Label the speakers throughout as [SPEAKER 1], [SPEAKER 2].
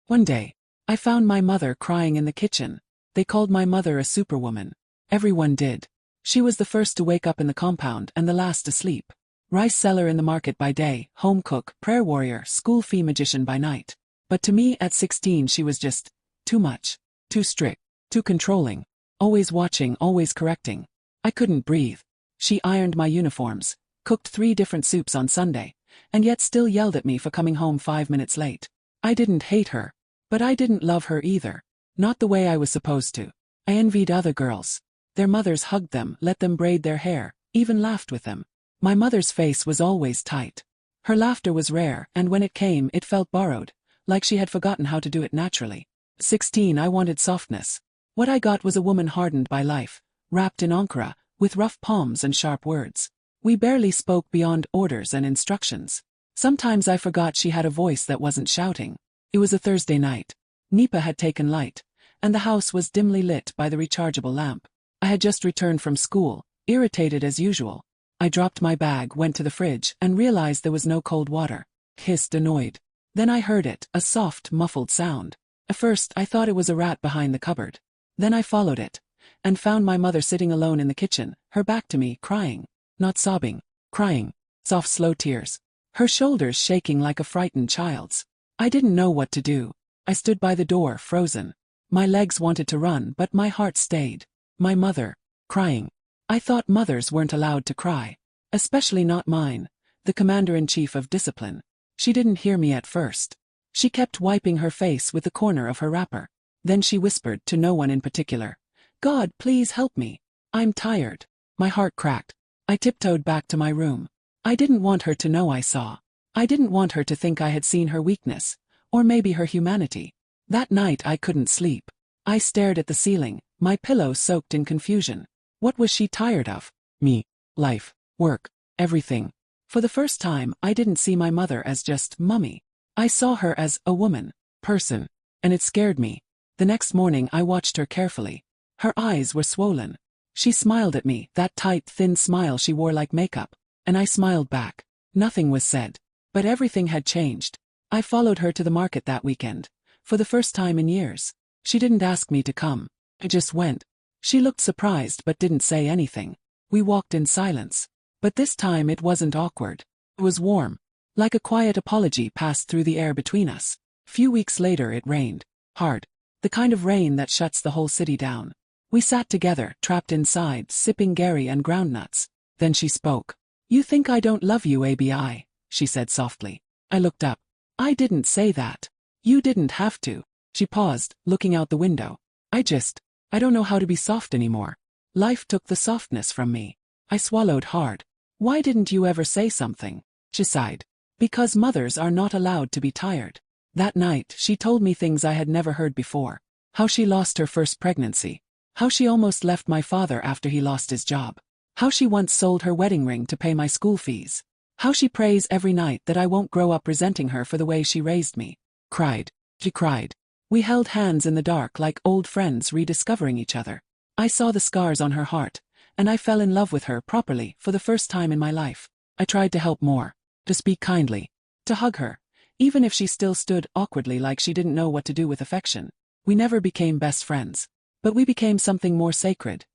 [SPEAKER 1] One day, I found my mother crying in the kitchen. They called my mother a superwoman. Everyone did. She was the first to wake up in the compound and the last to sleep. Rice seller in the market by day, home cook, prayer warrior, school fee magician by night. But to me at 16 she was just too much, too strict, too controlling, always watching, always correcting. I couldn't breathe. She ironed my uniforms, cooked 3 different soups on Sunday, and yet still yelled at me for coming home 5 minutes late. I didn't hate her, but I didn't love her either. Not the way I was supposed to. I envied other girls. Their mothers hugged them, let them braid their hair, even laughed with them. My mother's face was always tight. Her laughter was rare, and when it came, it felt borrowed, like she had forgotten how to do it naturally. 16, I wanted softness. What I got was a woman hardened by life, wrapped in ankara, with rough palms and sharp words. We barely spoke beyond orders and instructions. Sometimes I forgot she had a voice that wasn't shouting. It was a Thursday night. Nipa had taken light, and the house was dimly lit by the rechargeable lamp. I had just returned from school, irritated as usual. I dropped my bag, went to the fridge, and realized there was no cold water. Hissed, annoyed. Then I heard it, a soft, muffled sound. At first I thought it was a rat behind the cupboard. Then I followed it, and found my mother sitting alone in the kitchen, her back to me, crying. Not sobbing, crying. Soft, slow tears. Her shoulders shaking like a frightened child's. I didn't know what to do. I stood by the door, frozen. My legs wanted to run, but my heart stayed. My mother, crying. I thought mothers weren't allowed to cry. Especially not mine, the commander-in-chief of discipline. She didn't hear me at first. She kept wiping her face with the corner of her wrapper. Then she whispered, to no one in particular, "God, please help me. I'm tired." My heart cracked. I tiptoed back to my room. I didn't want her to know I saw. I didn't want her to think I had seen her weakness, or maybe her humanity. That night I couldn't sleep. I stared at the ceiling, my pillow soaked in confusion. What was she tired of? Me. Life. Work. Everything. For the first time, I didn't see my mother as just mummy. I saw her as a woman, person, and it scared me. The next morning I watched her carefully. Her eyes were swollen. She smiled at me, that tight, thin smile she wore like makeup, and I smiled back. Nothing was said. But everything had changed. I followed her to the market that weekend, for the first time in years. She didn't ask me to come. I just went. She looked surprised but didn't say anything. We walked in silence. But this time it wasn't awkward. It was warm. Like a quiet apology passed through the air between us. Few weeks later it rained. Hard. The kind of rain that shuts the whole city down. We sat together, trapped inside, sipping Gary and groundnuts. Then she spoke. "You think I don't love you, Abi?" she said softly. I looked up. "I didn't say that. You didn't have to." She paused, looking out the window. I don't know how to be soft anymore. Life took the softness from me. I swallowed hard. "Why didn't you ever say something?" She sighed. "Because mothers are not allowed to be tired." That night, she told me things I had never heard before. How she lost her first pregnancy. How she almost left my father after he lost his job. How she once sold her wedding ring to pay my school fees. How she prays every night that I won't grow up resenting her for the way she raised me. Cried. She cried. We held hands in the dark like old friends rediscovering each other. I saw the scars on her heart, and I fell in love with her properly for the first time in my life. I tried to help more, to speak kindly, to hug her, even if she still stood awkwardly like she didn't know what to do with affection. We never became best friends, but we became something more sacred.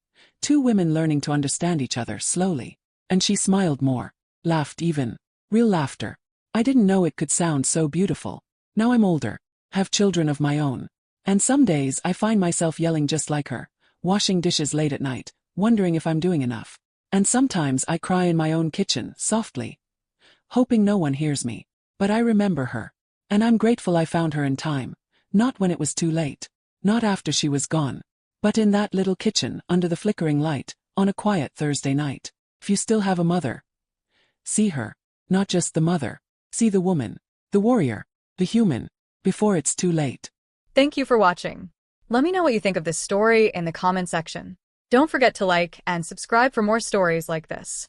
[SPEAKER 1] 2 women learning to understand each other slowly. And she smiled more, laughed even. Real laughter. I didn't know it could sound so beautiful. Now I'm older, have children of my own. And some days I find myself yelling just like her, washing dishes late at night, wondering if I'm doing enough. And sometimes I cry in my own kitchen, softly, hoping no one hears me. But I remember her. And I'm grateful I found her in time. Not when it was too late. Not after she was gone. But in that little kitchen, under the flickering light, on a quiet Thursday night. If you still have a mother, see her. Not just the mother. See the woman, the warrior, the human, before it's too late.
[SPEAKER 2] Thank you for watching. Let me know what you think of this story in the comment section. Don't forget to like and subscribe for more stories like this.